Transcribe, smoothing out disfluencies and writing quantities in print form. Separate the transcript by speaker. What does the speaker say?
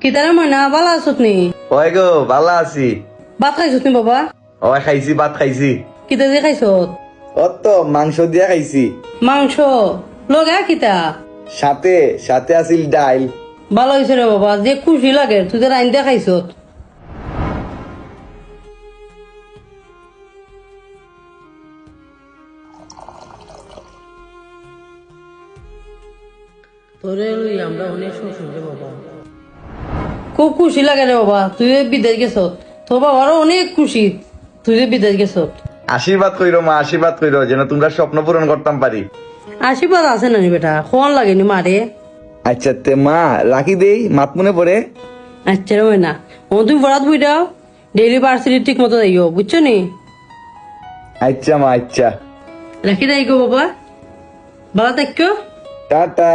Speaker 1: কিতারে ময়না ভালো আছত নি?
Speaker 2: ওই গো ভালো আছি।
Speaker 1: ভাত খাইছত নি বাবা?
Speaker 2: ওই খাইছি, ভাত খাইছি।
Speaker 1: কিতা দিয়ে খাইছত?
Speaker 2: তো মাংস দিয়া খাইছি।
Speaker 1: মাংস লগা কিতা?
Speaker 2: সাথে সাথে আছিল ডাইল।
Speaker 1: ভালো হয়েছে রে বাবা, যে খুশি লাগে তুই তো রাইন দিয়ে খাইছত। তোরে লই আমরা অনেক শ্বশুর রে বাবা, খুব খুশি লাগে রে বাবা তুই যে বিদেশ গেছত। তোর বাবারও অনেক খুশি তুই যে বিদেশ গেছত।
Speaker 2: আশীর্বাদ কইরো মা, আশীর্বাদ কইরো যেন তোমরা স্বপ্ন পূরণ করতাম পারি।
Speaker 1: আশীর্বাদ আছে না নি বেটা, কোন লাগেনি মারে।
Speaker 2: আচ্ছা তে মা রাখি দেই, মাত মনে পড়ে।
Speaker 1: আচ্ছা রে না ও তুমি বরাত বই দাও, ডেইলি পার্সেলি ঠিক মতো যাইও বুঝছো নি।
Speaker 2: আচ্ছা মা, আচ্ছা।
Speaker 1: রাখি দেই গো বাবা, ভালো থাকো।
Speaker 2: টাটা।